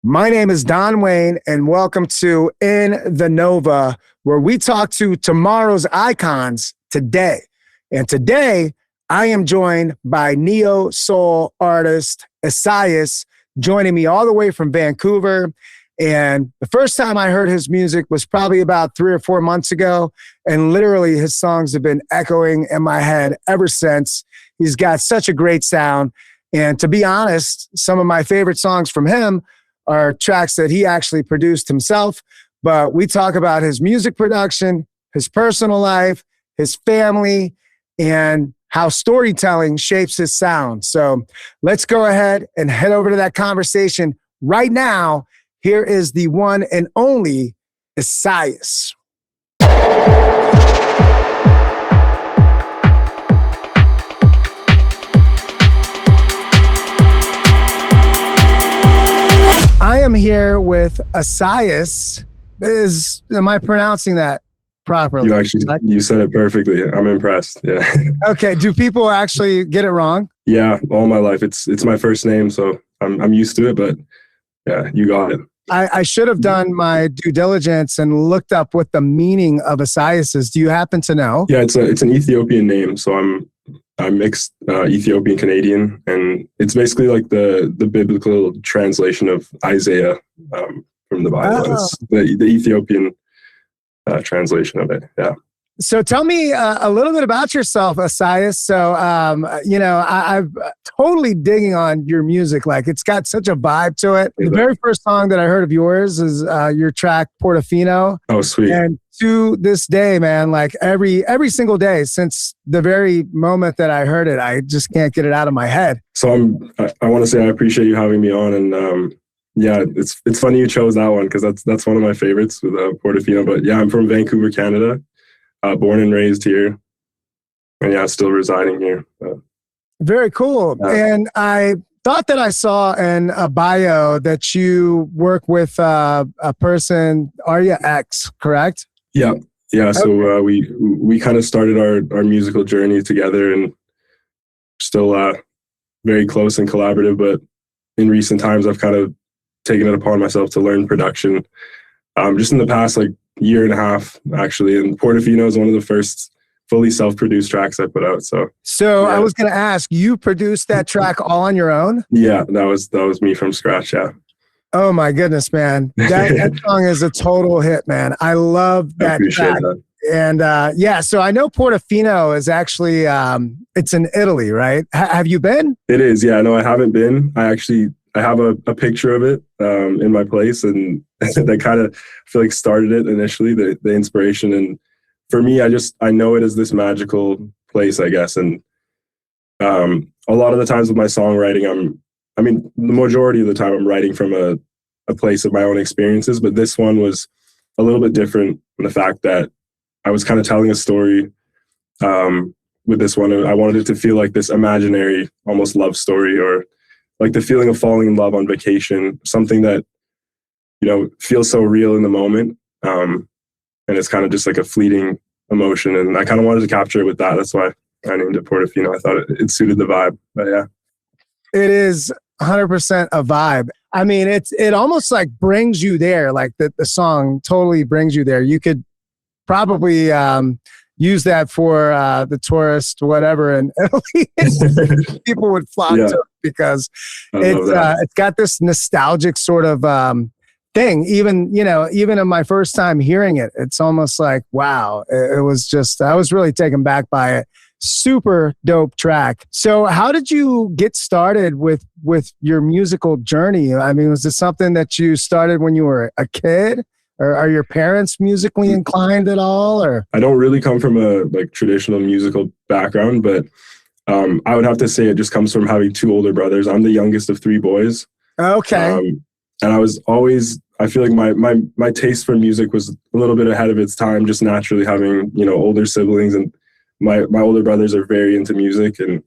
My name is Don Wayne, and welcome to In the Nova, where we talk to tomorrow's icons today. And today, I am joined by neo soul artist Essiyas, joining me all the way from Vancouver. And the first time I heard his music was probably about 3 or 4 months ago. And literally, his songs have been echoing in my head ever since. He's got such a great sound. And to be honest, some of my favorite songs from him are tracks that he actually produced himself. But we talk about his music production, his personal life, his family, and how storytelling shapes his sound. So let's go ahead and head over to that conversation right now. Here is the one and only Essiyas. I am here with Essiyas. Am I pronouncing that properly? You said it perfectly. I'm impressed. Yeah. Okay. Do people actually get it wrong? Yeah, all my life. It's my first name, so I'm used to it. But yeah, you got it. I should have done my due diligence and looked up what the meaning of Essiyas is. Do you happen to know? Yeah, it's an Ethiopian name, so I'm mixed Ethiopian Canadian, and it's basically like the biblical translation of Isaiah from the Bible. Oh. It's the Ethiopian translation of it. Yeah. So tell me a little bit about yourself, Essiyas. So, I'm totally digging on your music. Like, it's got such a vibe to it. The very first song that I heard of yours is your track, Portifino. Oh, sweet. And to this day, man, like every single day since the very moment that I heard it, I just can't get it out of my head. So I want to say I appreciate you having me on, and yeah, it's funny you chose that one because that's one of my favorites with Portifino. But yeah, I'm from Vancouver, Canada. Born and raised here, and yeah, still residing here. Very cool. And I thought that I saw in a bio that you work with a person, Arya X, correct? Yeah. So we kind of started our musical journey together, and still very close and collaborative. But in recent times, I've kind of taken it upon myself to learn production. Just in the past, like, year and a half, actually, and Portifino is one of the first fully self-produced tracks I put out. So yeah. I was going to ask, you produced that track all on your own? Yeah, that was me from scratch. Yeah. Oh my goodness, man, that song is a total hit, man. I love that track. That. And so I know Portifino is actually it's in Italy, right? Have you been? It is. Yeah, no, I haven't been. I have a picture of it in my place, and that kind of, I feel like, started it initially, the inspiration. And for me, I know it as this magical place, I guess. And a lot of the times with my songwriting, the majority of the time I'm writing from a place of my own experiences, but this one was a little bit different in the fact that I was kind of telling a story with this one. And I wanted it to feel like this imaginary, almost love story, or like the feeling of falling in love on vacation, something that, feels so real in the moment. And it's kind of just like a fleeting emotion. And I kind of wanted to capture it with that. That's why I named it Portifino. I thought it suited the vibe. But yeah. It is 100% a vibe. I mean, it almost like brings you there. Like the song totally brings you there. You could probably use that for the tourist, whatever, in Italy. People would flock to it because it's got this nostalgic sort of thing. Even in my first time hearing it, it's almost like, wow, it was just, I was really taken back by it. Super dope track. So how did you get started with your musical journey? I mean, was this something that you started when you were a kid? Or are your parents musically inclined at all? Or I don't really come from a traditional musical background, but I would have to say it just comes from having 2 older brothers. I'm the youngest of 3 boys. Okay. And I feel like my taste for music was a little bit ahead of its time, just naturally having, older siblings, and my older brothers are very into music. And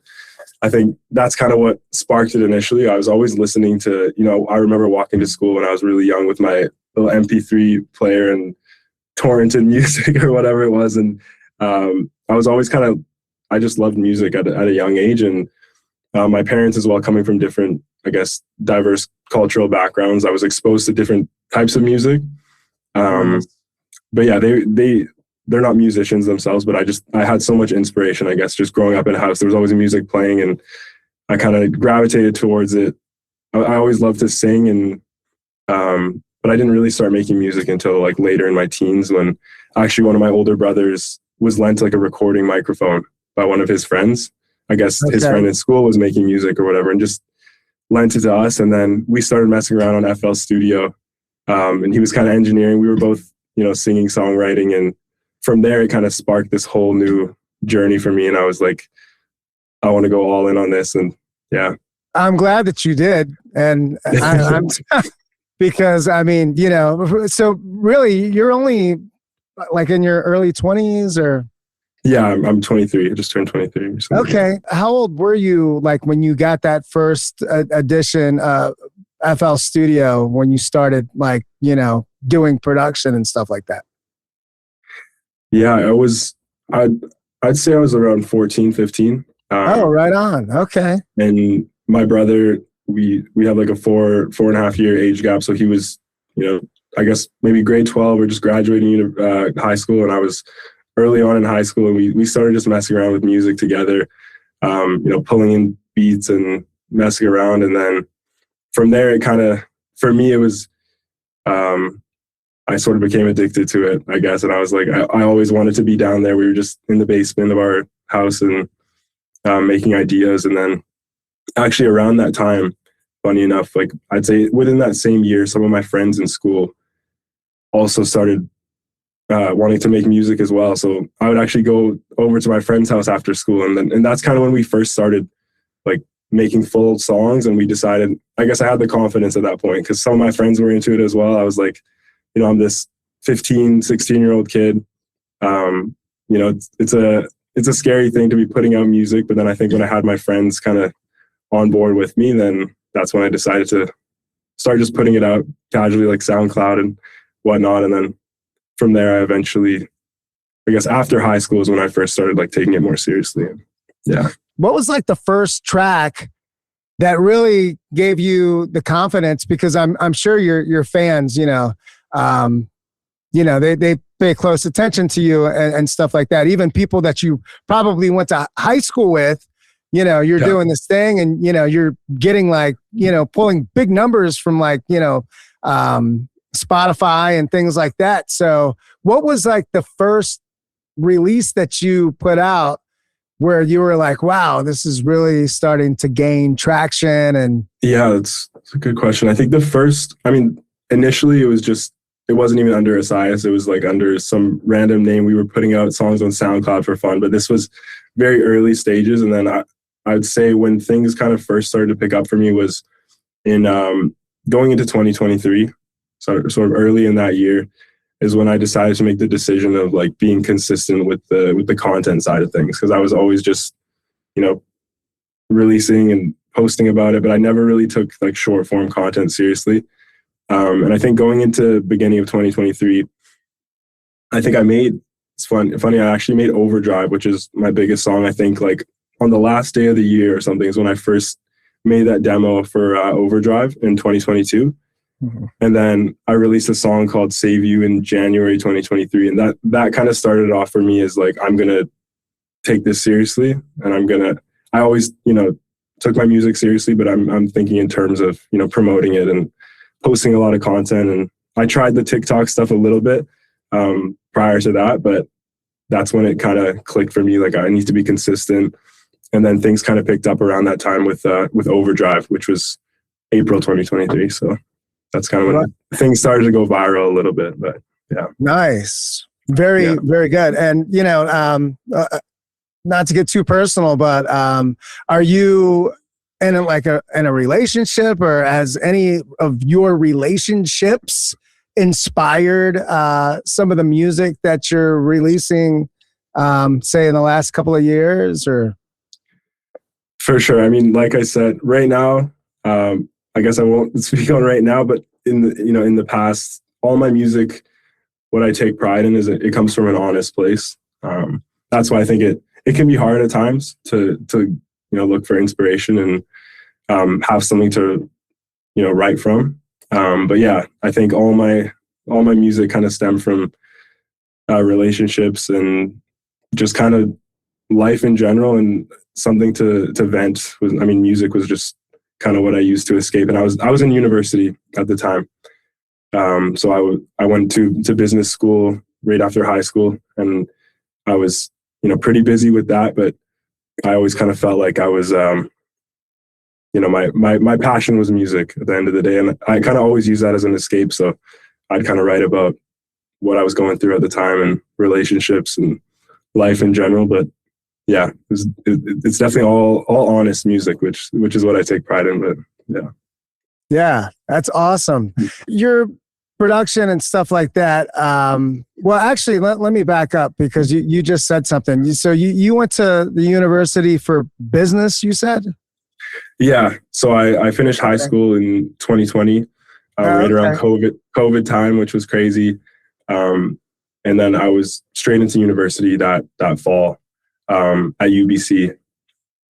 I think that's kind of what sparked it initially. I was always listening to, I remember walking to school when I was really young with my little MP3 player and torrented music or whatever it was. And I was always I just loved music at a young age. And my parents as well, coming from different, I guess, diverse cultural backgrounds. I was exposed to different types of music. But yeah, they're not musicians themselves, but I had so much inspiration, I guess, just growing up in a house. There was always music playing, and I kind of gravitated towards it. I always loved to sing, and but I didn't really start making music until like later in my teens, when actually one of my older brothers was lent like a recording microphone by one of his friends. I guess his friend in school was making music or whatever, and just lent it to us. And then we started messing around on FL Studio, and he was kind of engineering. We were both, singing, songwriting, and from there it kind of sparked this whole new journey for me. And I was like, I want to go all in on this. And yeah, I'm glad that you did. And I'm because I mean, so really you're only like in your early 20s or? Yeah, I'm 23. I just turned 23 recently. Okay. How old were you like when you got that first edition FL Studio, when you started like, doing production and stuff like that? Yeah, I'd say I was around 14, 15. Right on. Okay. And my brother, we have like a 4.5 year age gap. So he was, I guess maybe grade 12 or just graduating high school. And I was early on in high school, and we started just messing around with music together, pulling in beats and messing around. And then from there, it kind of, for me, it was, I sort of became addicted to it, I guess. And I was like, I always wanted to be down there. We were just in the basement of our house and making ideas. And then actually around that time, funny enough, like I'd say within that same year, some of my friends in school also started wanting to make music as well. So I would actually go over to my friend's house after school. And that's kind of when we first started like making full songs. And we decided, I guess I had the confidence at that point because some of my friends were into it as well. I was like, I'm this 15, 16-year-old kid. It's a scary thing to be putting out music. But then I think when I had my friends kind of on board with me, then that's when I decided to start just putting it out casually, like SoundCloud and whatnot. And then from there, I eventually, I guess after high school is when I first started like taking it more seriously. Yeah. What was like the first track that really gave you the confidence? Because I'm sure your fans, they pay close attention to you and stuff like that. Even people that you probably went to high school with, you're doing this thing and, you're getting like, pulling big numbers from like, Spotify and things like that. So what was like the first release that you put out where you were like, wow, this is really starting to gain traction? And yeah, that's a good question. I think initially it wasn't even under Essiyas. It was like under some random name. We were putting out songs on SoundCloud for fun, but this was very early stages. And then I would say when things kind of first started to pick up for me was in going into 2023. Sort of early in that year is when I decided to make the decision of like being consistent with the content side of things. Cause I was always just, releasing and posting about it, but I never really took like short form content seriously. And I think going into beginning of 2023, I think it's funny. I actually made Overdrive, which is my biggest song. I think like on the last day of the year or something is when I first made that demo for Overdrive in 2022. Mm-hmm. And then I released a song called Save You in January 2023. And that kind of started off for me as like, I'm going to take this seriously. And I always, took my music seriously, but I'm thinking in terms of, promoting it and posting a lot of content. And I tried the TikTok stuff a little bit prior to that, but that's when it kind of clicked for me. Like I need to be consistent. And then things kind of picked up around that time with Overdrive, which was April 2023. So that's kind of when things started to go viral a little bit, but yeah. Nice. Very, very good. And, not to get too personal, but are you in a relationship, or has any of your relationships inspired some of the music that you're releasing, say in the last couple of years? Or for sure. I mean, like I said, right now, I guess I won't speak on right now, but in the past, all my music, what I take pride in is it comes from an honest place. That's why I think it can be hard at times to look for inspiration and have something to write from. But yeah, I think all my music kind of stemmed from relationships and just kind of life in general, and something to vent. Music was just kind of what I used to escape. And I was in university at the time. So I went to business school right after high school, and I was, pretty busy with that, but I always kind of felt like I was, my passion was music at the end of the day. And I kind of always use that as an escape. So I'd kind of write about what I was going through at the time and relationships and life in general. But yeah, it's definitely all honest music, which is what I take pride in. But yeah. Yeah, that's awesome. Your production and stuff like that. Well, actually, let me back up, because you just said something. So you went to the university for business, you said? Yeah. So I finished high school in 2020, right around COVID time, which was crazy. And then I was straight into university that fall at UBC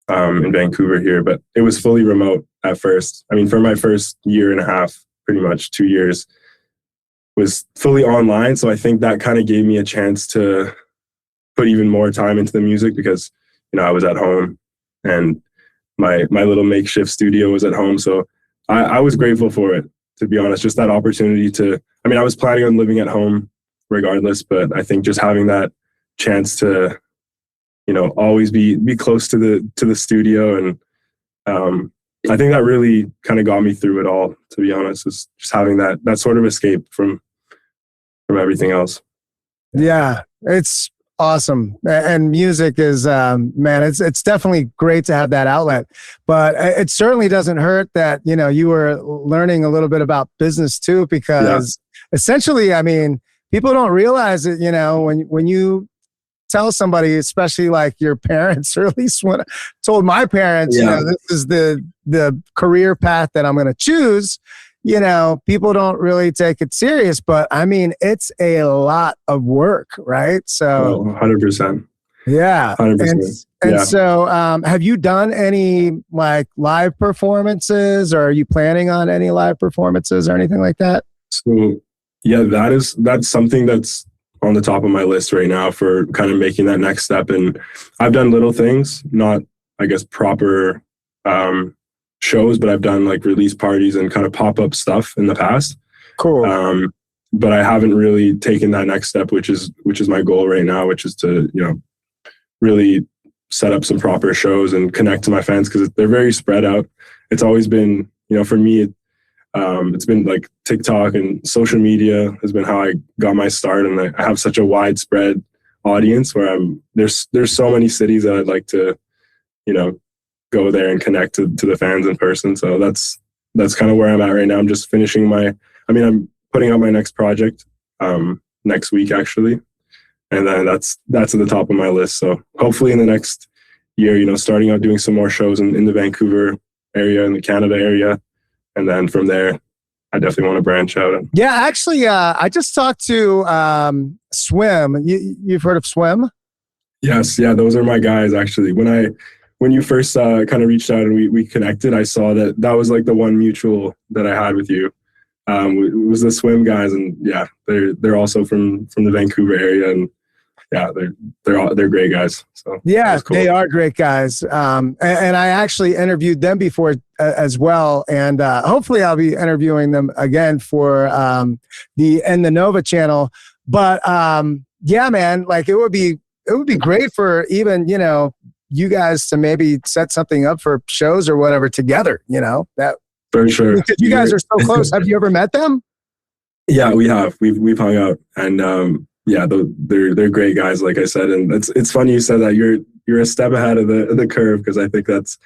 in Vancouver here, but it was fully remote at first. For my first year and a half, pretty much 2 years, was fully online. So I think that kind of gave me a chance to put even more time into the music, because, I was at home and my little makeshift studio was at home. So I was grateful for it, to be honest, just that opportunity to, I was planning on living at home regardless, but I think just having that chance to, always be close to the studio. And I think that really kind of got me through it all, to be honest, is just having that sort of escape from everything else. Yeah, it's awesome. And music is, man, it's definitely great to have that outlet, but it certainly doesn't hurt that, you were learning a little bit about business too, because essentially, people don't realize it, when you tell somebody, especially like your parents, or at least when I told my parents, this is the career path that I'm going to choose, people don't really take it serious, but it's a lot of work, right? So 100%. Yeah. 100%. And so have you done any like live performances, or are you planning on any live performances or anything like that? So yeah, that's something that's on the top of my list right now for kind of making that next step. And I've done little things, not, I guess, proper shows, but I've done like release parties and kind of pop-up stuff in the past. Cool. But I haven't really taken that next step, which is my goal right now, which is to, really set up some proper shows and connect to my fans, because they're very spread out. It's always been, for me, it's been like TikTok and social media has been how I got my start. And I have such a widespread audience where there's so many cities that I'd like to, go there and connect to the fans in person. So that's kind of where I'm at right now. I'm just finishing I'm putting out my next project next week, actually. And then that's at the top of my list. So hopefully in the next year, starting out doing some more shows in the Vancouver area, in the Canada area. And then from there, I definitely want to branch out. Yeah, actually, I just talked to Swim. You've heard of Swim? Yes. Yeah, those are my guys, actually. When you first kind of reached out and we connected, I saw that was like the one mutual that I had with you. It was the Swim guys, and yeah, they're also from the Vancouver area, and yeah, they're great guys. So yeah, cool. They are great guys. And I actually interviewed them before as well, and hopefully I'll be interviewing them again for the Nova channel. But yeah, man, like it would be great for even you guys to maybe set something up for shows or whatever together. That. For sure. Because you guys are so close. Have you ever met them? Yeah, we have. We've hung out, and yeah, they're great guys, like I said. And it's funny you said that you're a step ahead of the curve, because I think that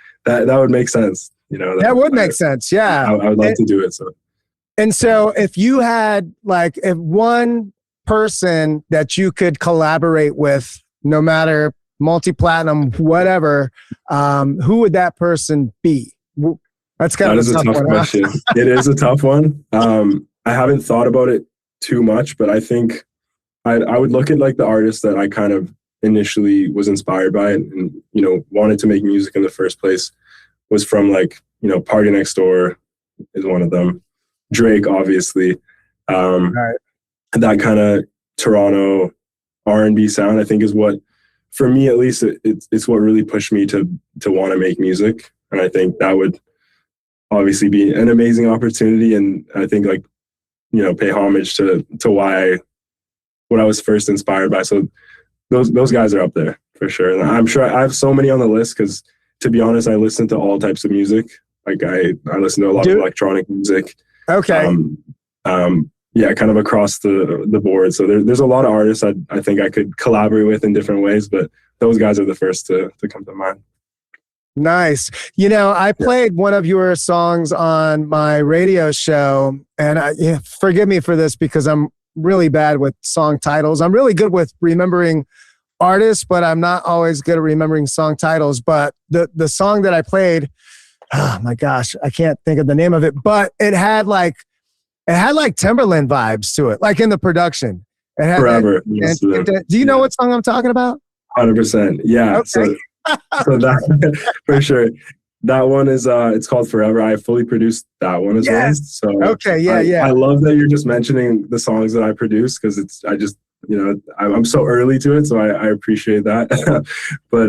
would make sense. That would make sense. Yeah, I would love to do it. So if you had if one person that you could collaborate with, no matter multi-platinum, whatever, who would that person be? That's kind of a tough question. It is a tough one. I haven't thought about it too much, but I think I would look at like the artists that I kind of initially was inspired by and wanted to make music in the first place was from like, Party Next Door, is one of them. Drake, obviously. Right. That kind of Toronto R&B sound, I think, is what, for me at least, it's what really pushed me to want to make music. And I think that would obviously be an amazing opportunity. And I think, like, you know, pay homage to what I was first inspired by. So those guys are up there for sure. And I'm sure I have so many on the list because, to be honest, I listen to all types of music. Like I listen to a lot of electronic music. Okay. Yeah, kind of across the board. So there's a lot of artists I think I could collaborate with in different ways, but those guys are the first to come to mind. Nice. You know, I played one of your songs on my radio show, and forgive me for this because I'm really bad with song titles. I'm really good with remembering artists, but I'm not always good at remembering song titles. But the song that I played, oh my gosh, I can't think of the name of it, but it had like Timberland vibes to it, like in the production. It had Forever. Do you know what song I'm talking about? 100%. Yeah. Okay. So that for sure. That one is it's called Forever. I fully produced that one as well. So okay, yeah. I love that you're just mentioning the songs that I produce because I'm so early to it, so I appreciate that. But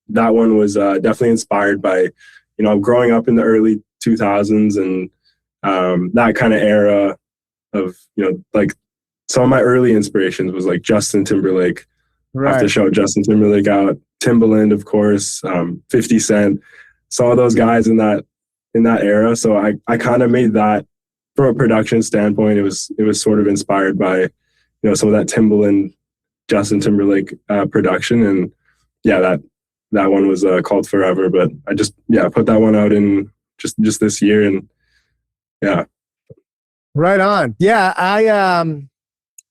that one was definitely inspired by, you know, growing up in the early 2000s and that kind of era of, you know, like some of my early inspirations was like Justin Timberlake. Right. Have to shout Justin Timberlake out. Timbaland, of course, 50 Cent, some of those guys in that era. So I kind of made that from a production standpoint. It was sort of inspired by, you know, some of that Timbaland, Justin Timberlake production. And yeah, that one was called Forever, but I just, put that one out in just this year. And yeah. Right on. Yeah.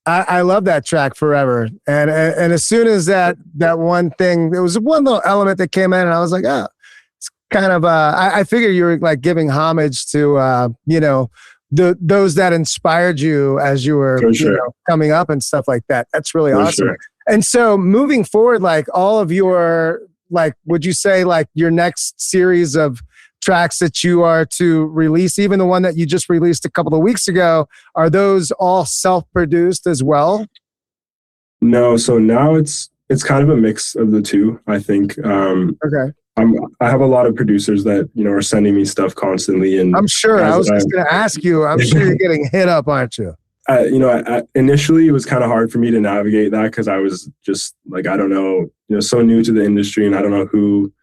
I love that track Forever. And as soon as that one thing, there was one little element that came in and I was like, oh, it's kind of, I figure you were like giving homage to, you know, those that inspired you as you were you know, coming up and stuff like that. That's really awesome. Sure. And so moving forward, like all of your, like, would you say like your next series of tracks that you are to release, even the one that you just released a couple of weeks ago, are those all self-produced as well? No, so now it's kind of a mix of the two, I think. Okay. I have a lot of producers that, you know, are sending me stuff constantly, and I'm sure I was just going to ask you. I'm sure you're getting hit up, aren't you? You know, initially it was kind of hard for me to navigate that because I was just like, I don't know, you know, so new to the industry, and I don't know who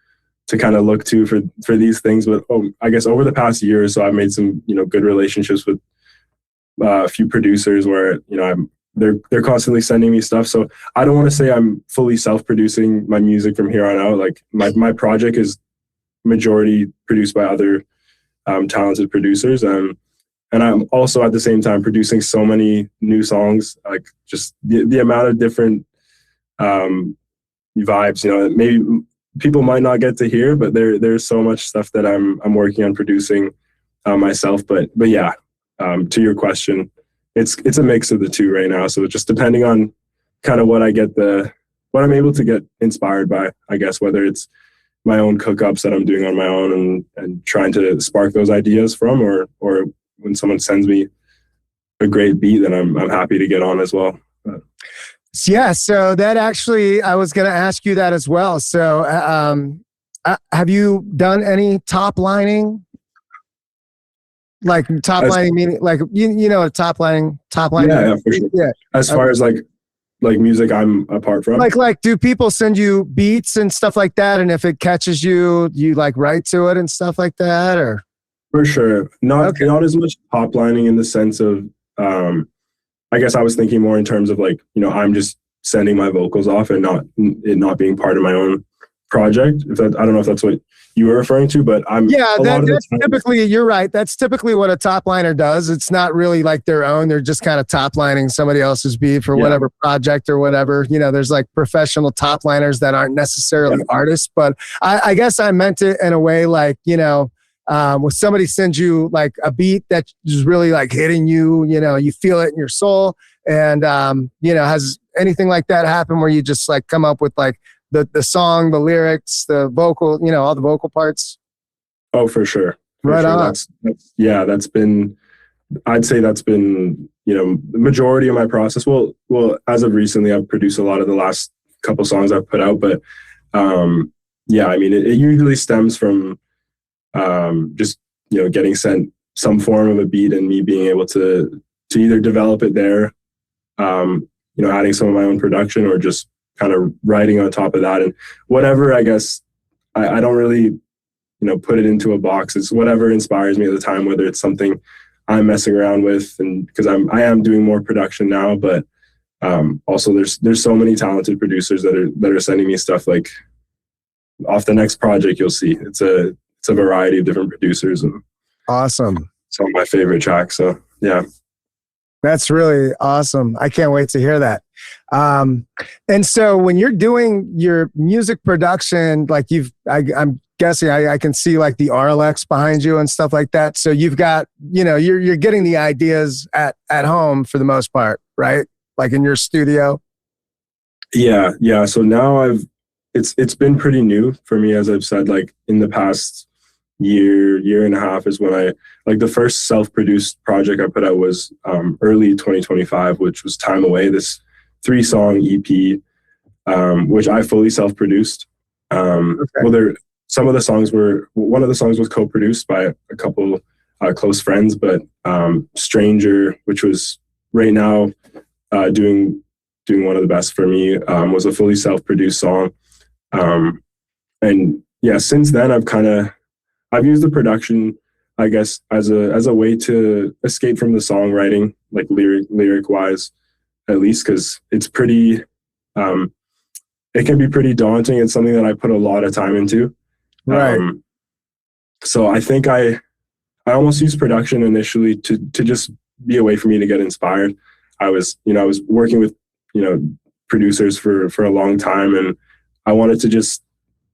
to kind of look to for these things. But I guess over the past year or so, I've made some, you know, good relationships with a few producers where, you know, they're constantly sending me stuff. So I don't want to say I'm fully self-producing my music from here on out. Like my project is majority produced by other talented producers. And I'm also at the same time producing so many new songs, like just the amount of different vibes, you know, maybe people might not get to hear, but there's so much stuff that I'm working on producing myself. But yeah, to your question, it's a mix of the two right now. So just depending on kind of what I'm able to get inspired by, I guess, whether it's my own cook-ups that I'm doing on my own and trying to spark those ideas from, or when someone sends me a great beat, then I'm happy to get on as well. Yeah. So that actually, I was going to ask you that as well. So have you done any top lining? Like top lining meaning like you know top lining. Yeah, for sure. Yeah. As far as like music I'm apart from. Like do people send you beats and stuff like that? And if it catches you, you like write to it and stuff like that, or? For sure. Not as much top lining in the sense of I guess I was thinking more in terms of like, you know, I'm just sending my vocals off and not being part of my own project. I don't know if that's what you were referring to, but that's typically, you're right. That's typically what a top liner does. It's not really like their own. They're just kind of top lining somebody else's beat for whatever project or whatever. You know, there's like professional top liners that aren't necessarily artists, but I guess I meant it in a way like, you know, when somebody sends you like a beat that is really like hitting you, you know, you feel it in your soul. And, you know, has anything like that happen where you just like come up with like the song, the lyrics, the vocal, you know, all the vocal parts? Oh, for sure. For Right sure. on. That's been, I'd say that's been, the majority of my process. Well, as of recently, I've produced a lot of the last couple songs I've put out, but I mean, it usually stems from just, getting sent some form of a beat and me being able to either develop it there, adding some of my own production, or just kind of writing on top of that. And whatever, I guess, I don't really, put it into a box. It's whatever inspires me at the time, whether it's something I'm messing around with, and because I am doing more production now, but also there's so many talented producers that are sending me stuff. Like off the next project, you'll see it's a variety of different producers, and awesome. Some of my favorite tracks. So yeah. That's really awesome. I can't wait to hear that. And so when you're doing your music production, like I'm guessing I can see like the RLX behind you and stuff like that. So you've got, you're getting the ideas at home for the most part, right? Like in your studio. Yeah. So now it's been pretty new for me, as I've said, like in the past year and a half is when the first self-produced project I put out was early 2025, which was Time Away, this 3-song EP, which I fully self-produced. Okay. Some of the songs one of the songs was co-produced by a couple close friends, but Stranger, which was right now doing one of the best for me, was a fully self-produced song. And yeah, since then I've used the production, I guess, as a way to escape from the songwriting, like lyric wise, at least, because it's pretty, it can be pretty daunting. It's something that I put a lot of time into. Right. So I think I almost used production initially to just be a way for me to get inspired. I was working with, producers for a long time, and I wanted to just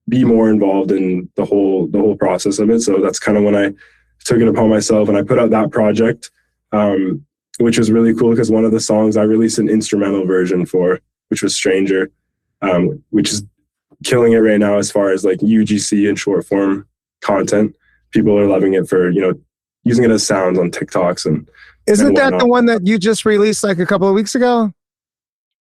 be more involved in the whole process of it. So that's kind of when I took it upon myself and I put out that project, which was really cool because one of the songs I released an instrumental version for, which was Stranger, which is killing it right now as far as like UGC and short form content. People are loving it for, using it as sounds on TikToks and isn't that the one that you just released like a couple of weeks ago?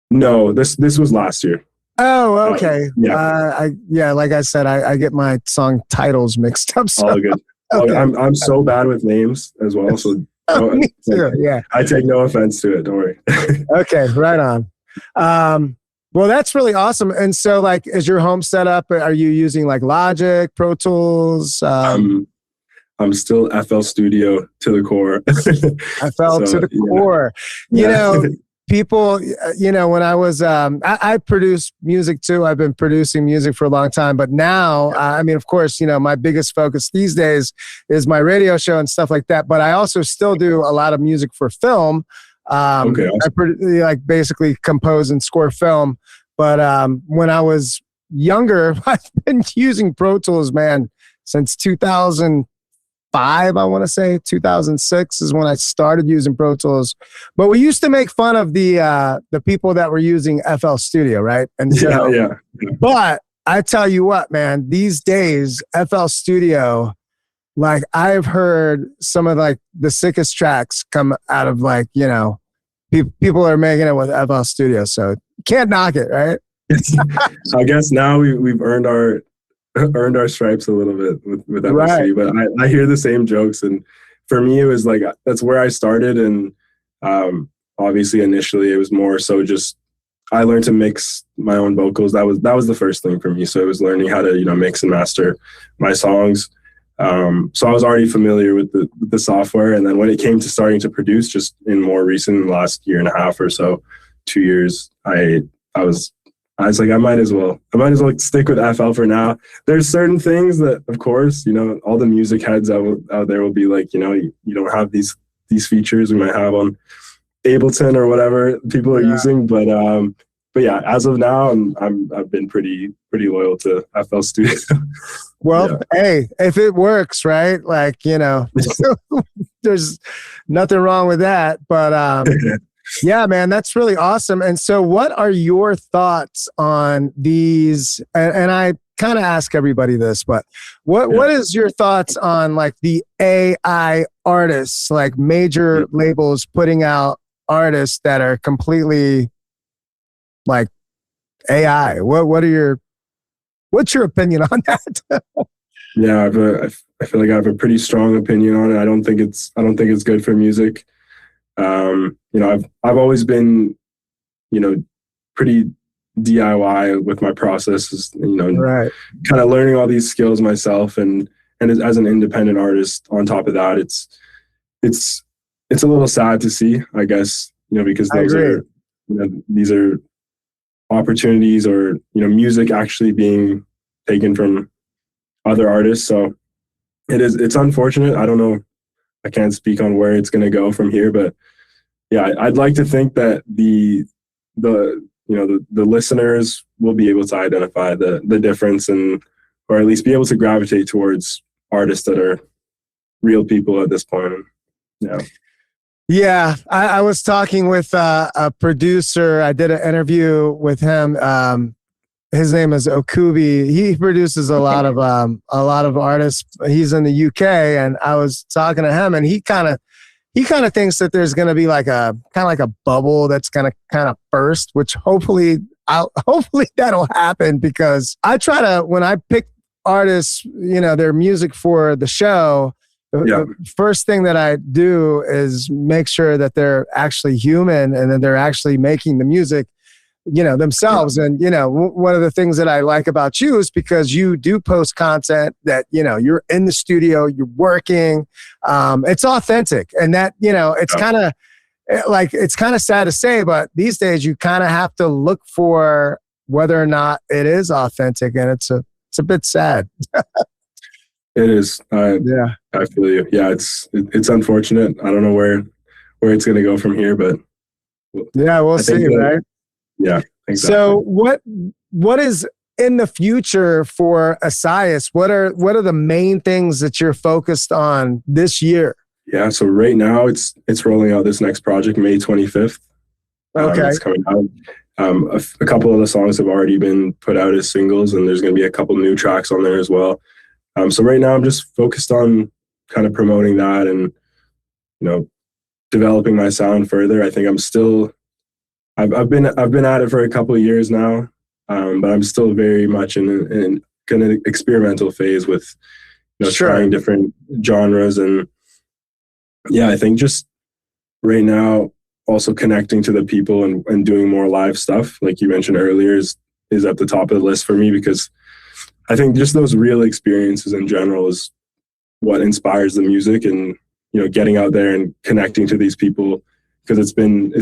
No, this was last year. Oh, okay. Yeah. Like I said, I get my song titles mixed up. So. All good. Okay. I'm so bad with names as well. So me too. Yeah. I take no offense to it. Don't worry. Okay. Right on. Well, that's really awesome. And so like, is your home set up? Are you using like Logic, Pro Tools? I'm still FL Studio to the core. FL to the core. People, when I was, I produce music too. I've been producing music for a long time, but now, of course, my biggest focus these days is my radio show and stuff like that. But I also still do a lot of music for film. Okay, awesome. I basically compose and score film. But when I was younger, I've been using Pro Tools, man, since 2005, I want to say 2006 is when I started using Pro Tools. But we used to make fun of the people that were using FL Studio, right? And so, yeah. But I tell you what, man, these days FL Studio, like I've heard some of like the sickest tracks come out of like people are making it with FL Studio, so can't knock it, right? I guess now we've earned our stripes a little bit with FL Studio, but I hear the same jokes, and for me it was like that's where I started, and obviously initially it was more so just I learned to mix my own vocals. That was the first thing for me. So it was learning how to mix and master my songs. So I was already familiar with the software, and then when it came to starting to produce, just in more recent last year and a half or so, 2 years, I was like, I might as well stick with FL for now. There's certain things that, of course, all the music heads out there will be like, you don't have these features we might have on Ableton or whatever people are using, but yeah, as of now, I've been pretty loyal to FL Studio. Well, hey, if it works, right? Like, there's nothing wrong with that. But yeah, man, that's really awesome. And so what are your thoughts on these? And I kind of ask everybody this, but what is your thoughts on like the AI artists, like major labels putting out artists that are completely like AI? What's your opinion on that? Yeah, I feel like I have a pretty strong opinion on it. I don't think it's good for music. I've always been, pretty DIY with my processes, Right. kind of learning all these skills myself, and as an independent artist on top of that, it's a little sad to see, I guess, because these are opportunities, or music actually being taken from other artists. So it's unfortunate. I don't know, I can't speak on where it's going to go from here, but yeah, I'd like to think that the listeners will be able to identify the difference, and or at least be able to gravitate towards artists that are real people at this point. Yeah, I was talking with a producer. I did an interview with him. His name is Okubi. He produces a lot of artists. He's in the UK, and I was talking to him, and he kind of thinks that there's going to be like a kind of like a bubble that's going to kind of burst, which hopefully that'll happen, because I try to, when I pick artists, their music for the show, the first thing that I do is make sure that they're actually human, and that they're actually making the music, themselves. And, one of the things that I like about you is because you do post content that, you're in the studio, you're working, it's authentic. And that, it's kind of sad to say, but these days you kind of have to look for whether or not it is authentic. And it's a bit sad. It is. I feel you. Yeah, it's unfortunate. I don't know where it's going to go from here, but we'll see, right? Yeah, exactly. So what is in the future for Essiyas? What are the main things that you're focused on this year? Yeah, so right now it's rolling out this next project, May 25th. Okay. It's coming out. A couple of the songs have already been put out as singles, and there's going to be a couple new tracks on there as well. So right now I'm just focused on kind of promoting that and, developing my sound further. I think I've been at it for a couple of years now, but I'm still very much in kind of experimental phase with, trying different genres. And yeah, I think just right now also connecting to the people and doing more live stuff, like you mentioned earlier, is at the top of the list for me, because I think just those real experiences in general is what inspires the music, and, getting out there and connecting to these people, because it's been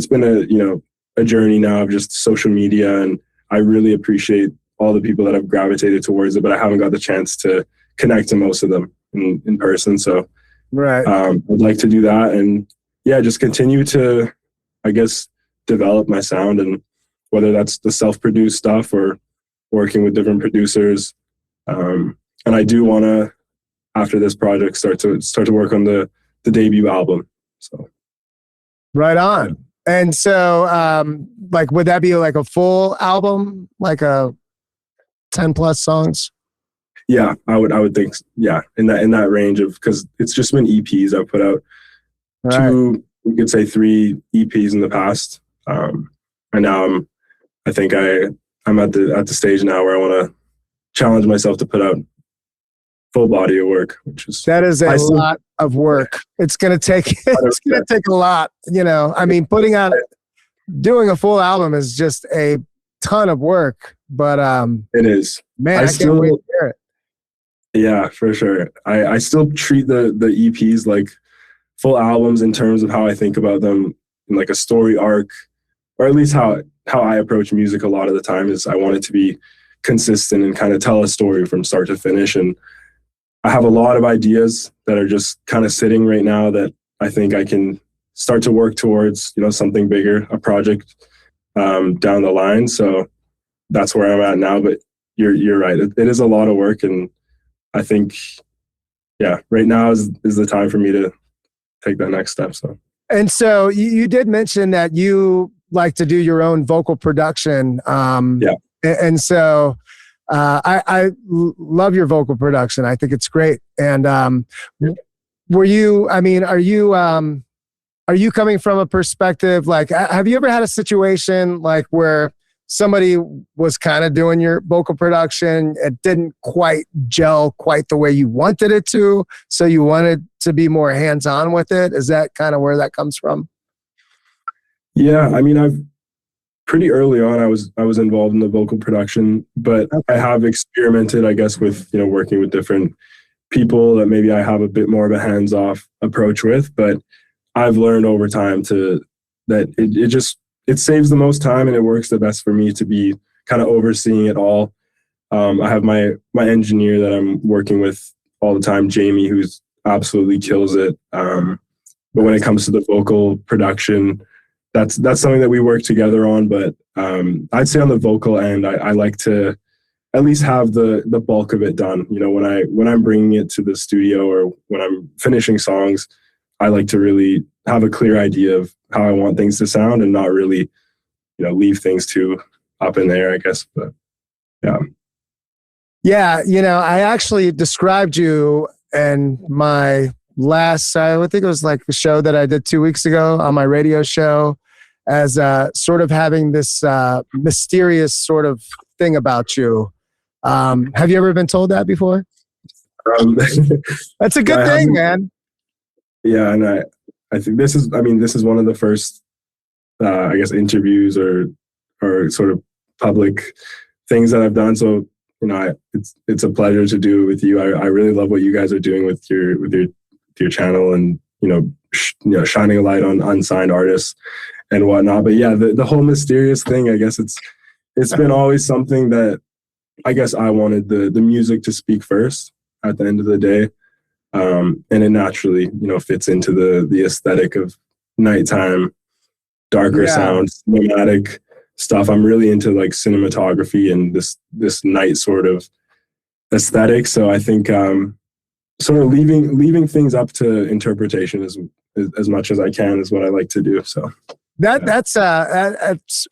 a journey now of just social media, and I really appreciate all the people that have gravitated towards it, but I haven't got the chance to connect to most of them in person. So right. I'd like to do that, and just continue to, I guess, develop my sound, and whether that's the self-produced stuff or working with different producers. And I do want to, after this project, start to work on the debut album. So right on. And so, would that be like a full album, like a 10 plus songs? Yeah, I would think, in that range of, because it's just been EPs. I've put out two, you could say 3 EPs in the past. And now I'm at the stage now where I want to challenge myself to put out full body of work, that is a lot of work. It's going to take a lot, I mean, doing a full album is just a ton of work, but it is, man, I can't wait to hear it. Yeah, for sure. I still treat the EPs like full albums in terms of how I think about them in like a story arc, or at least how I approach music a lot of the time is I want it to be consistent and kind of tell a story from start to finish. And I have a lot of ideas that are just kind of sitting right now that I think I can start to work towards, something bigger, a project down the line. So that's where I'm at now. But you're right. It is a lot of work, and I think, right now is the time for me to take that next step. So. And so you did mention that you like to do your own vocal production. And so love your vocal production. I think it's great. And were you? I mean, are you coming from a perspective like? Have you ever had a situation like where somebody was kind of doing your vocal production, it didn't quite gel quite the way you wanted it to, so you wanted to be more hands-on with it? Is that kind of where that comes from? Yeah, I mean, I've pretty early on, I was involved in the vocal production, but Okay. I have experimented, I guess, with working with different people that maybe I have a bit more of a hands-off approach with. But I've learned over time that it saves the most time and it works the best for me to be kind of overseeing it all. I have my engineer that I'm working with all the time, Jamie, who's absolutely kills it. But when it comes to the vocal production, that's something that we work together on. But I'd say on the vocal end, I like to at least have the bulk of it done. When I'm bringing it to the studio or when I'm finishing songs, I like to really have a clear idea of how I want things to sound and not really, leave things too up in the air, I guess. But yeah. Yeah, I actually described you in my last, I think it was like the show that I did 2 weeks ago on my radio show, as sort of having this mysterious sort of thing about you. Have you ever been told that before? That's a good thing, man. Yeah, and I think this is one of the first, I guess, interviews or sort of public things that I've done. So, it's a pleasure to do it with you. I really love what you guys are doing with your channel and, shining a light on unsigned artists and whatnot. But yeah, the whole mysterious thing, I guess it's been always something that I guess I wanted the music to speak first at the end of the day. And it naturally, fits into the aesthetic of nighttime, darker sounds, cinematic stuff. I'm really into like cinematography and this night sort of aesthetic. So I think sort of leaving things up to interpretation as much as I can is what I like to do. So that's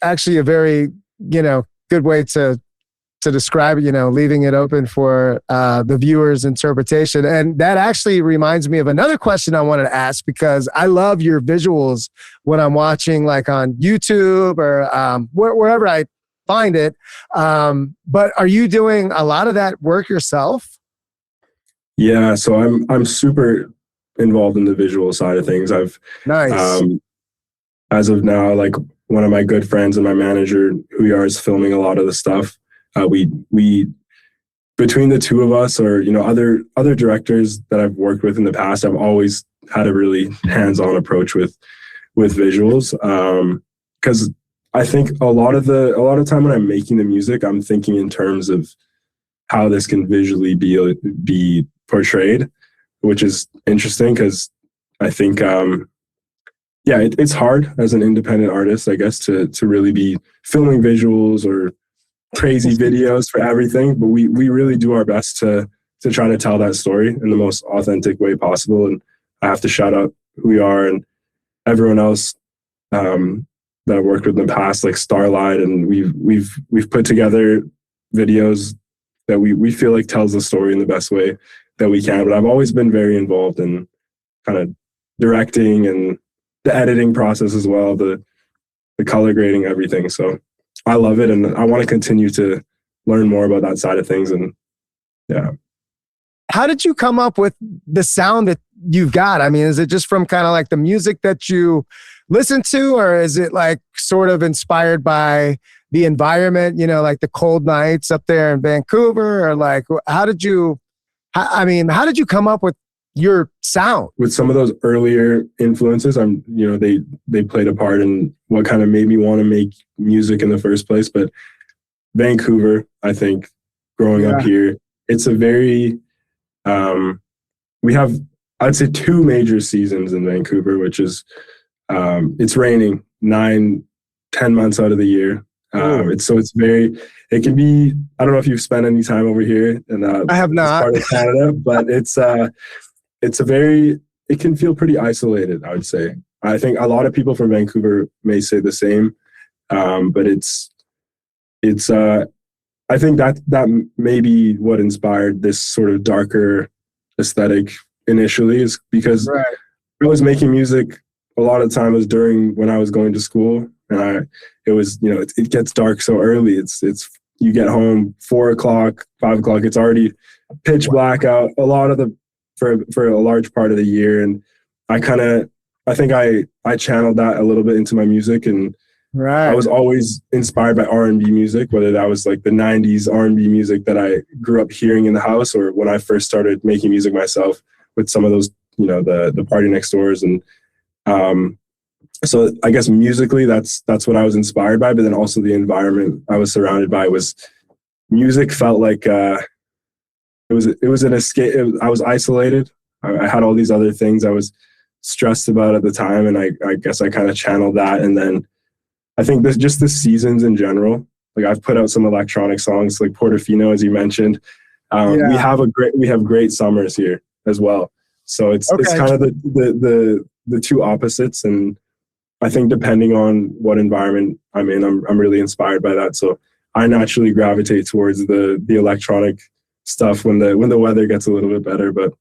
actually a very good way to describe it, leaving it open for the viewer's interpretation. And that actually reminds me of another question I wanted to ask, because I love your visuals when I'm watching like on YouTube or wherever I find it. But are you doing a lot of that work yourself? Yeah, so I'm super involved in the visual side of things. Nice. As of now, like one of my good friends and my manager, who is filming a lot of the stuff. We between the two of us, or other directors that I've worked with in the past, I've always had a really hands-on approach with visuals, because I think a lot of time when I'm making the music, I'm thinking in terms of how this can visually be portrayed, which is interesting because I think it's hard as an independent artist, I guess, to really be filming visuals or crazy videos for everything, but we really do our best to try to tell that story in the most authentic way possible. And I have to shout out who we are and everyone else that I've worked with in the past, like Starlight, and we've put together videos that we feel like tells the story in the best way that we can. But I've always been very involved in kind of directing and the editing process as well, the color grading, everything. So I love it, and I want to continue to learn more about that side of things. And yeah. How did you come up with the sound that you've got? I mean, is it just from kind of like the music that you listen to, or is it like sort of inspired by the environment, like the cold nights up there in Vancouver, or like, how did you come up with your sound? With some of those earlier influences, they played a part in what kind of made me want to make music in the first place. But Vancouver, I think, growing up here, it's a very, we have, I'd say, 2 major seasons in Vancouver, which is, it's raining 9-10 months out of the year. It can be, I don't know if you've spent any time over here, and I have not. Part of Canada, but it can feel pretty isolated, I would say. I think a lot of people from Vancouver may say the same, but it's I think that may be what inspired this sort of darker aesthetic initially, is because Right. I was making music a lot of times during when I was going to school, and it was, it gets dark so early. It's you get home 4 o'clock, 5 o'clock. It's already pitch black out a lot of for a large part of the year, and I think I channeled that a little bit into my music, and Right. I was always inspired by R&B music, whether that was like the 90s R&B music that I grew up hearing in the house, or when I first started making music myself with some of those, the Party Next Doors. And so I guess musically, that's what I was inspired by. But then also the environment I was surrounded by was music felt like it was an escape. I was isolated. I had all these other things I was stressed about at the time. And I guess I kind of channeled that. And then I think just the seasons in general, like I've put out some electronic songs like Portifino, as you mentioned. We have great summers here as well. So it's kind of the two opposites. And I think depending on what environment I'm in, I'm really inspired by that. So I naturally gravitate towards the electronic stuff when the weather gets a little bit better. But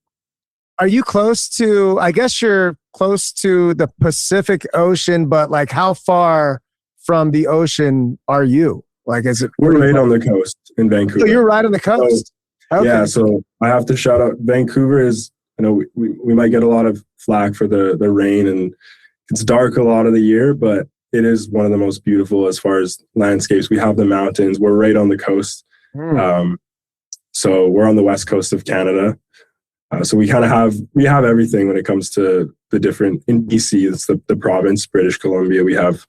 are you close to, I guess you're close to the Pacific Ocean, but like how far from the ocean are you? Like, is it? We're right on the coast in Vancouver. So you're right on the coast. So, okay. Yeah. So I have to shout out Vancouver is, we might get a lot of flack for the rain, and it's dark a lot of the year, but it is one of the most beautiful as far as landscapes. We have the mountains. We're right on the coast. So we're on the west coast of Canada. So we kind of have everything when it comes to the different, in BC, it's the province, British Columbia. We have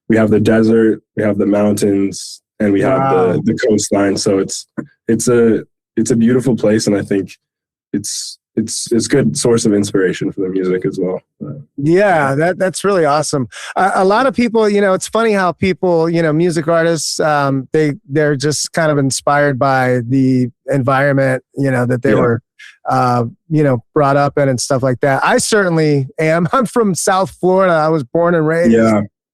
the desert, we have the mountains, and we have the coastline. So it's a beautiful place, and I think it's good source of inspiration for the music as well. Yeah, that's really awesome. A lot of people, it's funny how people, music artists, they're just kind of inspired by the environment, that they were, brought up in and stuff like that. I certainly am. I'm from South Florida. I was born and raised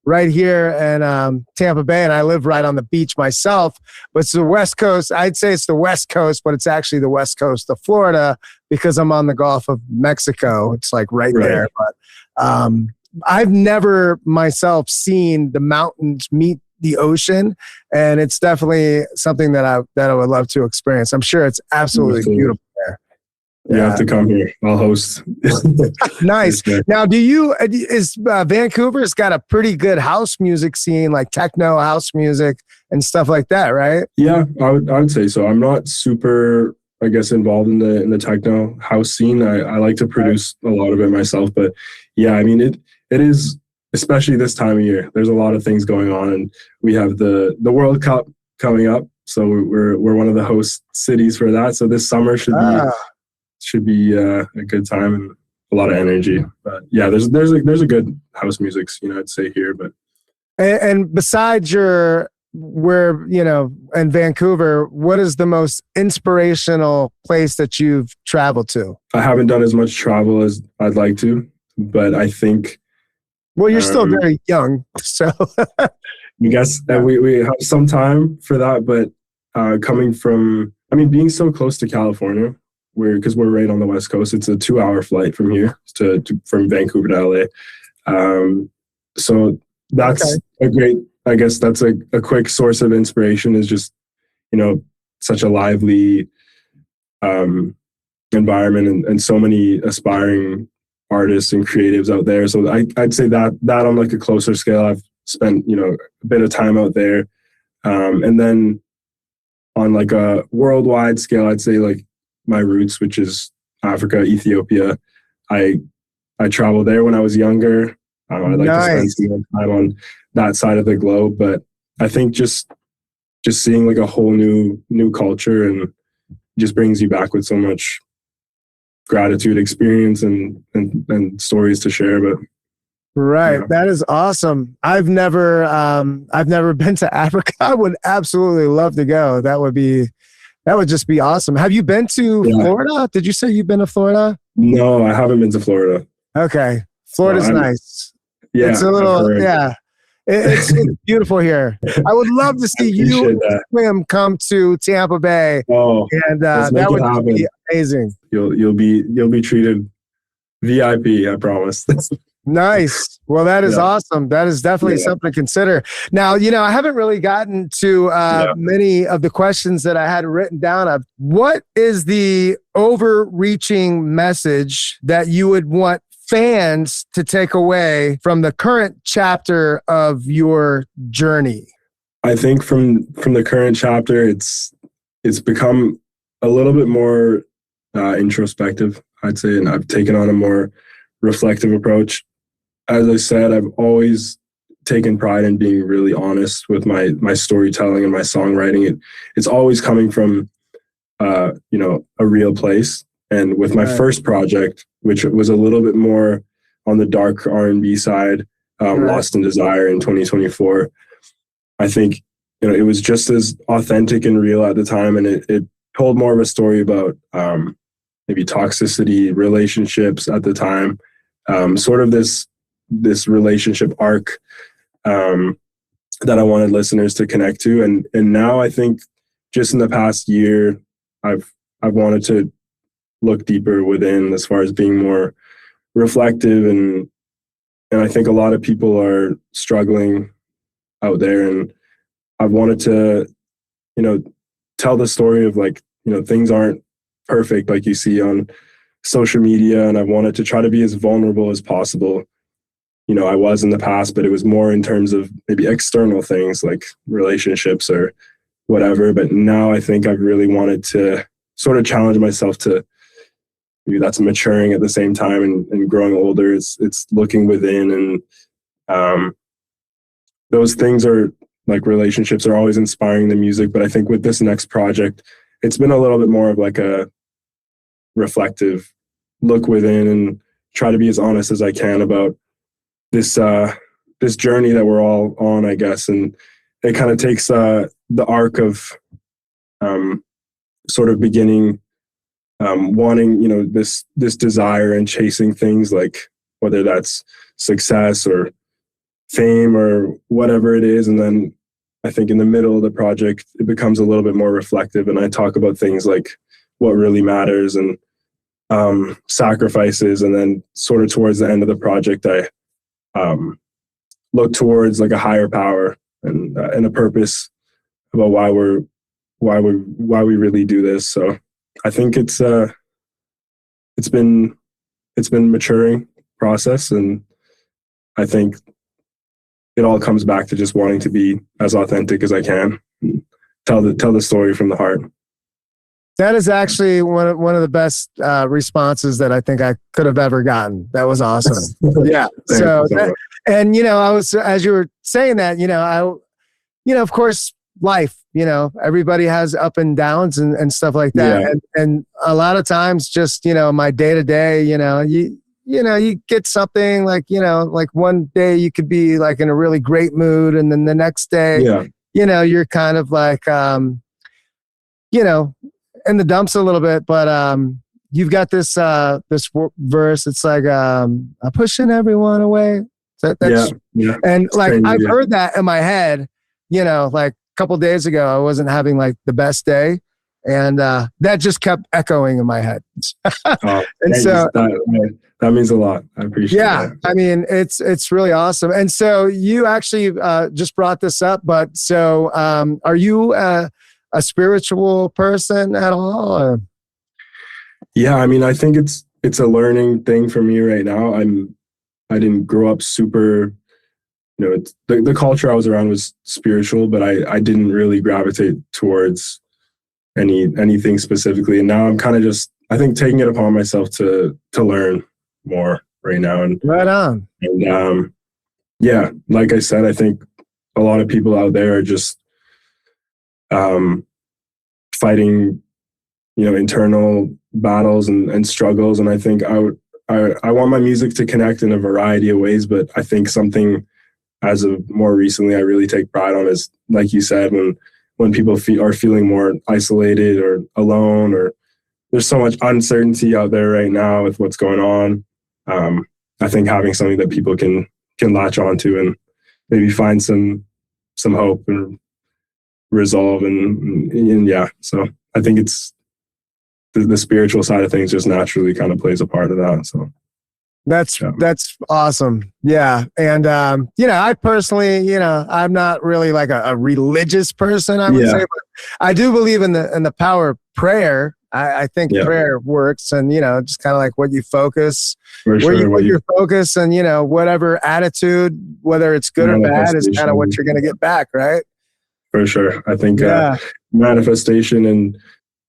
right here in Tampa Bay, and I live right on the beach myself. But it's the West Coast. I'd say it's the West Coast, but it's actually the West Coast of Florida because I'm on the Gulf of Mexico. It's like right there. But I've never myself seen the mountains meet the ocean, and it's definitely something that I would love to experience. I'm sure it's absolutely beautiful there. You have to come here. I'll host. Nice. Now, Vancouver's got a pretty good house music scene, like techno house music and stuff like that, right? Yeah, I would say so. I'm not super, I guess, involved in the techno house scene. I like to produce a lot of it myself, but yeah, I mean it is, especially this time of year. There's a lot of things going on, and we have the World Cup coming up, so we're one of the host cities for that. So this summer should be a good time and a lot of energy. But yeah, there's a good house music scene, I'd say, here. But and besides in Vancouver, what is the most inspirational place that you've traveled to? I haven't done as much travel as I'd like to, but I think. Well, you're still very young, so. I guess we have some time for that, but coming from, being so close to California, because we're right on the West Coast, it's a 2-hour flight from here from Vancouver to LA. So that's a great, I guess that's a quick source of inspiration, is just, such a lively environment and so many aspiring artists and creatives out there. So I'd say that on like a closer scale, I've spent, a bit of time out there. And then on like a worldwide scale, I'd say like my roots, which is Africa, Ethiopia. I traveled there when I was younger. I'd like to spend some more time on that side of the globe, but I think just seeing like a whole new culture and just brings you back with so much gratitude, experience, and stories to share. But that is awesome. I've never been to Africa. I would absolutely love to go. That would just be awesome. Have you been to Florida? Did you say you've been to Florida? No, I haven't been to Florida. Okay. Florida's nice. Yeah. It's a little, It's beautiful here. I would love to see you and Swim come to Tampa Bay, and that would be amazing. You'll be treated VIP, I promise. Nice. Well, that is awesome. That is definitely something to consider. Now, I haven't really gotten to many of the questions that I had written down of. What is the overreaching message that you would want fans to take away from the current chapter of your journey? I think from the current chapter, it's become a little bit more introspective, I'd say, and I've taken on a more reflective approach. As I said, I've always taken pride in being really honest with my storytelling and my songwriting. It's always coming from a real place. And with my first project, which was a little bit more on the dark R&B side, Lost in Desire in 2024, I think it was just as authentic and real at the time, and it told more of a story about maybe toxicity, relationships at the time, sort of this relationship arc that I wanted listeners to connect to. And now I think just in the past year, I've wanted to look deeper within as far as being more reflective. And I think a lot of people are struggling out there. And I've wanted to, tell the story of things aren't perfect like you see on social media. And I wanted to try to be as vulnerable as possible. I was in the past, but it was more in terms of maybe external things like relationships or whatever. But now I think I've really wanted to sort of challenge myself to, maybe that's maturing at the same time and growing older. It's looking within, and those things are like relationships are always inspiring the music. But I think with this next project, it's been a little bit more of like a reflective look within and try to be as honest as I can about this journey that we're all on, I guess. And it kind of takes the arc of sort of beginning wanting, this desire and chasing things, like whether that's success or fame or whatever it is. And then I think in the middle of the project, it becomes a little bit more reflective. And I talk about things like what really matters and sacrifices. And then sort of towards the end of the project, I look towards like a higher power and a purpose about why we really do this. So I think it's been maturing process, and I think it all comes back to just wanting to be as authentic as I can, tell the story from the heart. That is actually one of the best responses that I think I could have ever gotten. That was awesome. Yeah. And I was, as you were saying that, of course, life, everybody has up and downs and stuff like that. Yeah. And a lot of times just, my day to day, you get something like, like one day you could be like in a really great mood. And then the next day, you're kind of like, in the dumps a little bit, but you've got this verse. It's like I'm pushing everyone away. That's, and like crazy, I've heard that in my head. Like a couple of days ago, I wasn't having like the best day, and that just kept echoing in my head. And so that means a lot. I appreciate it. Yeah, I mean it's really awesome. And so you actually just brought this up, but so are you a spiritual person at all? Or? Yeah, I mean, I think it's a learning thing for me right now. I didn't grow up super, it's the culture I was around was spiritual, but I didn't really gravitate towards anything specifically. And now I'm kind of just, I think, taking it upon myself to learn more right now. And right on. And yeah, like I said, I think a lot of people out there are just fighting, internal battles and struggles. And I think I want my music to connect in a variety of ways, but I think something as of more recently I really take pride on is, like you said, when people are feeling more isolated or alone, or there's so much uncertainty out there right now with what's going on. I think having something that people can latch onto and maybe find some hope and resolve and yeah. So I think it's the spiritual side of things just naturally kind of plays a part of that. So that's awesome. Yeah. And, I personally, I'm not really like a religious person, I would say, but I do believe in the power of prayer. I think prayer works, and, just kind of like what you focus, where you put your focus, and, whatever attitude, whether it's good or bad, is kind of what you're going to get back. Right. For sure. I think, manifestation, and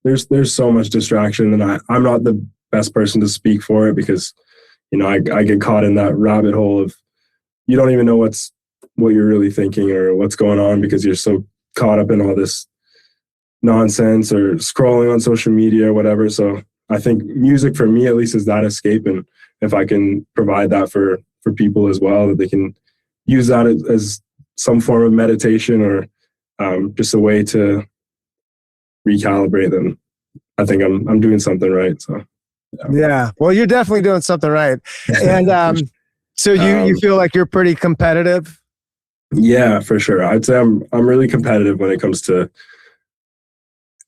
there's so much distraction, and I'm not the best person to speak for it because, I get caught in that rabbit hole of you don't even know what you're really thinking or what's going on because you're so caught up in all this nonsense or scrolling on social media or whatever. So I think music for me at least is that escape, and if I can provide that for people as well, that they can use that as some form of meditation or just a way to recalibrate them, I think I'm doing something right. So yeah, well, you're definitely doing something right. And so you feel like you're pretty competitive? Yeah, for sure. I'd say I'm really competitive when it comes to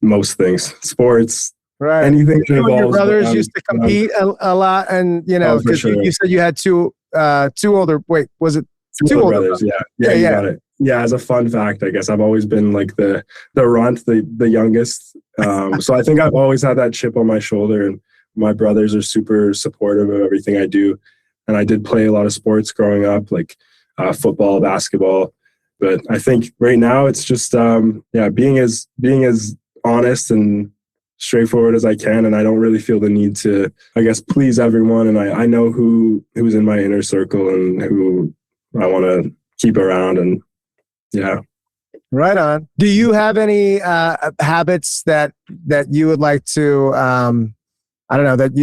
most things, sports, right? Anything that involves. Your brothers used to compete a lot, and because you said you had two older. Wait, was it two older brothers? Yeah, you got it. Yeah, as a fun fact, I guess I've always been like the runt, the youngest. So I think I've always had that chip on my shoulder, and my brothers are super supportive of everything I do. And I did play a lot of sports growing up, like football, basketball. But I think right now it's just being as honest and straightforward as I can, and I don't really feel the need to, I guess, please everyone. And I know who's in my inner circle and who I want to keep around, and yeah. Right on. Do you have any habits that you would like to, I don't know, that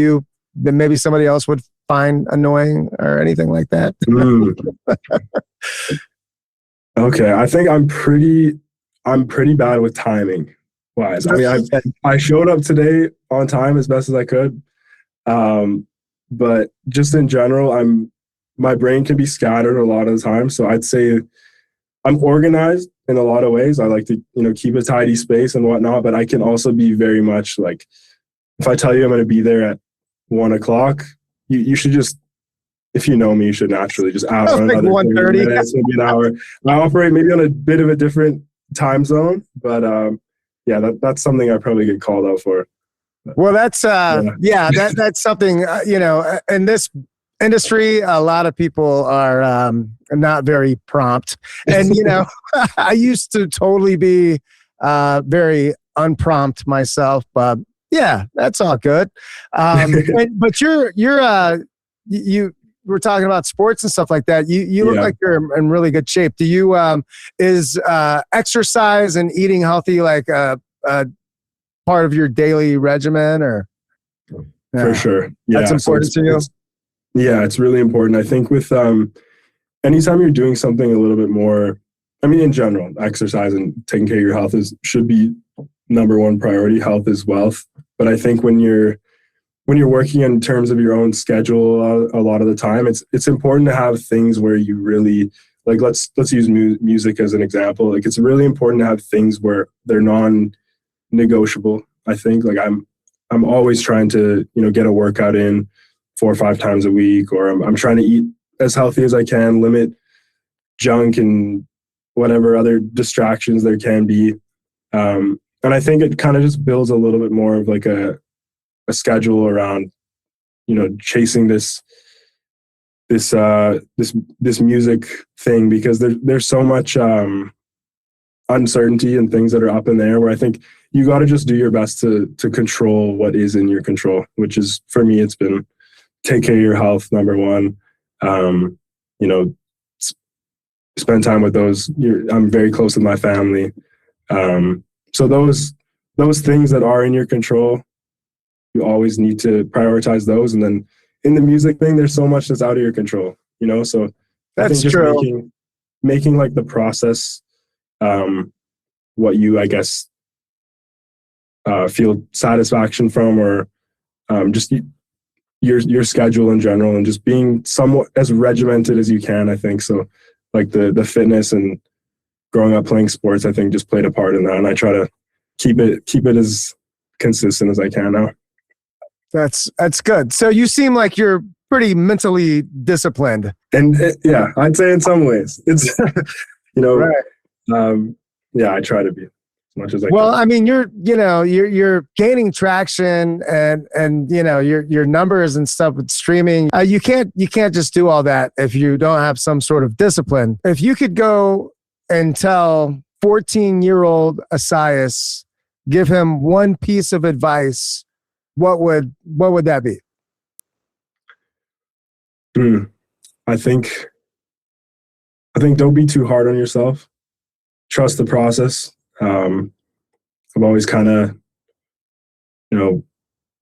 maybe somebody else would find annoying or anything like that? Okay, I think I'm pretty bad with timing wise. I mean, I showed up today on time as best as I could, but just in general, my brain can be scattered a lot of the time. So I'd say I'm organized in a lot of ways. I like to keep a tidy space and whatnot, but I can also be very much like, if I tell you I'm going to be there at 1:00, you should just, if you know me, you should naturally just add on another 1:30, maybe an hour. I operate maybe on a bit of a different time zone, but that's something I probably get called out for. Well, that's that's something in this industry, a lot of people are not very prompt, and I used to totally be very unprompt myself, but yeah, that's all good. But you were talking about sports and stuff like that. You look like you're in really good shape. Do you is exercise and eating healthy like a part of your daily regimen, or? For sure. Yeah, that's important to you. Yeah, it's really important. I think with anytime you're doing something a little bit more, I mean, in general, exercise and taking care of your health should be number one priority. Health is wealth. But I think when you're working in terms of your own schedule, a lot of the time, it's important to have things where you really like. Let's use music as an example. Like, it's really important to have things where they're non-negotiable. I think like I'm always trying to get a workout in 4 or 5 times a week, or I'm trying to eat as healthy as I can, limit junk and whatever other distractions there can be. And I think it kind of just builds a little bit more of like a schedule around, chasing this music thing, because there's so much uncertainty and things that are up in the air, where I think you got to just do your best to control what is in your control, which is, for me, it's been take care of your health, number one. Spend time with those. I'm very close with my family. So those things that are in your control, you always need to prioritize those. And then in the music thing, there's so much that's out of your control, so that's I think just true. making like the process, what you, I guess, feel satisfaction from, or just your schedule in general, and just being somewhat as regimented as you can, I think. So like the fitness and growing up playing sports, I think just played a part in that. And I try to keep it as consistent as I can now. That's good. So you seem like you're pretty mentally disciplined. And yeah, I'd say in some ways it's, Right. Yeah, I try to be as much as I Well, can. I mean, you're gaining traction and your numbers and stuff with streaming. You can't just do all that if you don't have some sort of discipline. If you could go and tell 14-year-old Essiyas, give him one piece of advice, what would that be? I think don't be too hard on yourself. Trust the process. I've always kind of,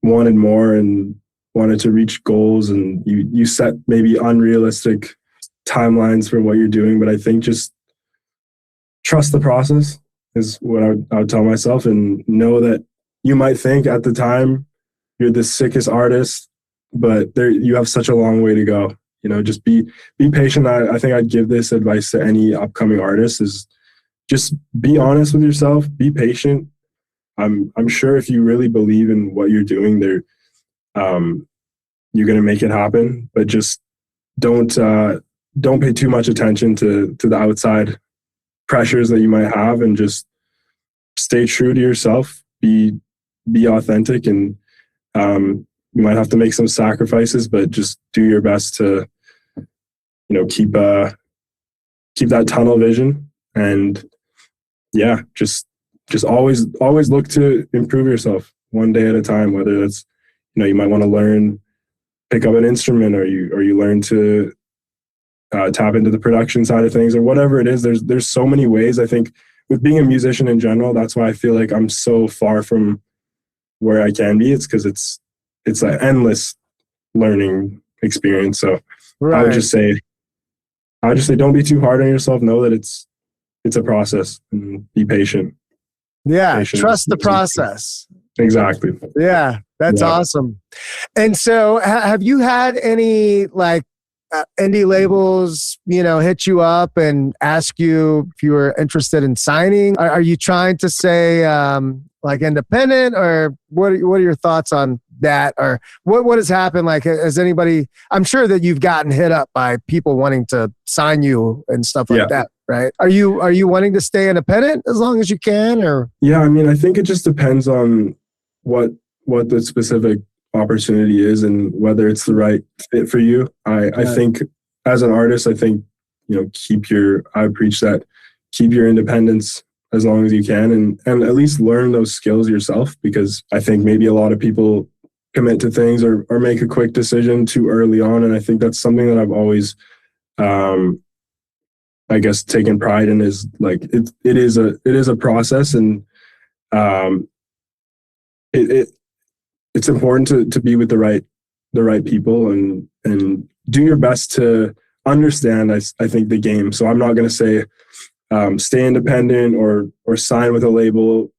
wanted more and wanted to reach goals, and you set maybe unrealistic timelines for what you're doing. But I think just trust the process is what I would tell myself, and know that you might think at the time you're the sickest artist, but you have such a long way to go. Just be patient. I think I'd give this advice to any upcoming artist is just be honest with yourself, be patient. I'm sure if you really believe in what you're doing, you're going to make it happen, but just don't pay too much attention to the outside pressures that you might have, and just stay true to yourself, be authentic, and you might have to make some sacrifices, but just do your best to, keep that tunnel vision. And yeah, just always look to improve yourself one day at a time, whether that's, you might want to pick up an instrument, or you learn to tap into the production side of things, or whatever it is. There's so many ways. I think with being a musician in general, that's why I feel like I'm so far from where I can be. It's because it's an endless learning experience. So right. I would just say don't be too hard on yourself. Know that it's a process, and be patient. Yeah, trust the process. Exactly. Yeah, that's awesome. And so have you had any indie labels, hit you up and ask you if you were interested in signing? Are you trying to say independent, or what are your thoughts on that? Or what has happened? Has anybody, I'm sure that you've gotten hit up by people wanting to sign you and stuff like that, right? Are you wanting to stay independent as long as you can, or? Yeah, I mean, I think it just depends on what the specific opportunity is and whether it's the right fit for you. I think as an artist, I think, I preach that, keep your independence as long as you can, and at least learn those skills yourself, because I think maybe a lot of people commit to things or make a quick decision too early on. And I think that's something that I've always, I guess, taken pride in, is it is a process, and it's important to be with the right people and do your best to understand, I think, the game. So I'm not going to say stay independent or sign with a label.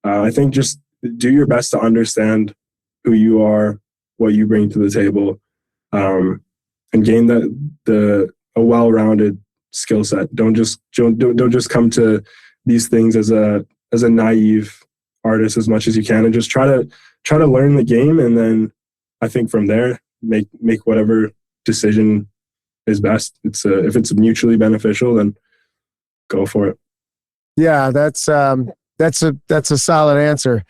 I think just do your best to understand who you are, what you bring to the table, and gain a well-rounded skill set. Don't just come to these things as a naive artist as much as you can, and just try to learn the game, and then I think from there make whatever decision is best. If it's mutually beneficial, then go for it. Yeah, that's a solid answer.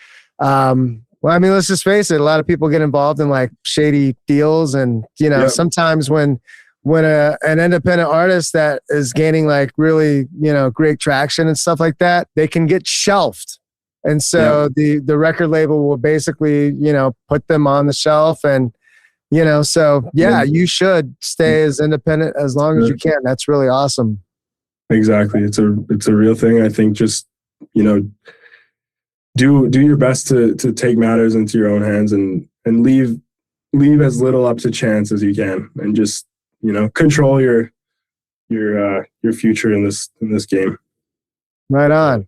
Well, I mean, let's just face it. A lot of people get involved in shady deals, and sometimes when an independent artist that is gaining really great traction and stuff like that, they can get shelved. And so the record label will basically, put them on the shelf, and, so you should stay as independent as long as you can. That's really awesome. Exactly. It's a real thing. I think just, do your best to take matters into your own hands, and leave as little up to chance as you can, and just, control your future in this game. Right on.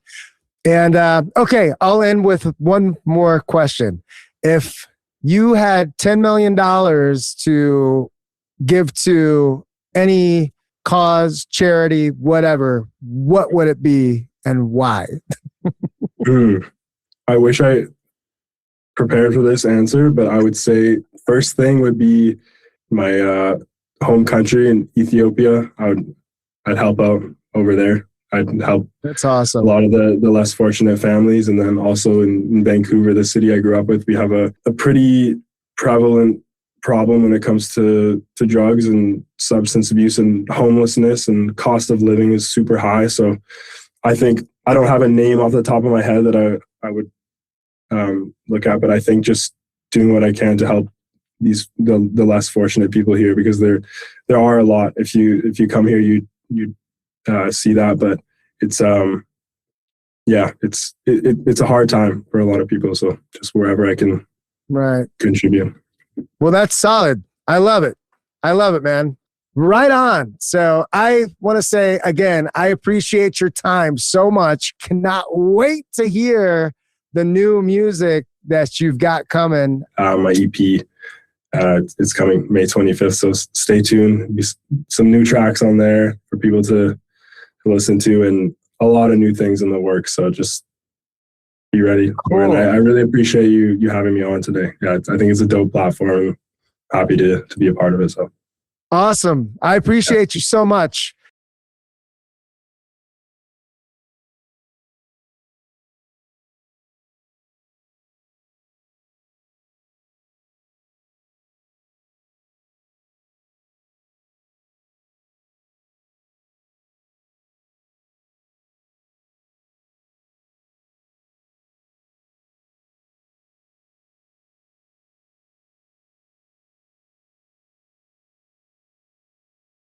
And okay, I'll end with one more question. If you had $10 million to give to any cause, charity, whatever, what would it be and why? I wish I prepared for this answer, but I would say first thing would be my home country in Ethiopia. I'd help out over there. I'd help. That's awesome. A lot of the less fortunate families. And then also in Vancouver, the city I grew up with, we have a pretty prevalent problem when it comes to drugs and substance abuse and homelessness, and cost of living is super high. So I think I don't have a name off the top of my head that I would look at, but I think just doing what I can to help the less fortunate people here, because there are a lot. If you come here, you see that, but it's it's a hard time for a lot of people. So just wherever I can contribute. Well, that's solid. I love it. I love it, man. Right on. So I want to say again, I appreciate your time so much. Cannot wait to hear the new music that you've got coming. My EP, it's coming May 25th. So stay tuned. Be some new tracks on there for people to listen to, and a lot of new things in the works. So just be ready. Cool. And I really appreciate you having me on today. Yeah, I think it's a dope platform. Happy to be a part of it. So awesome. I appreciate you so much.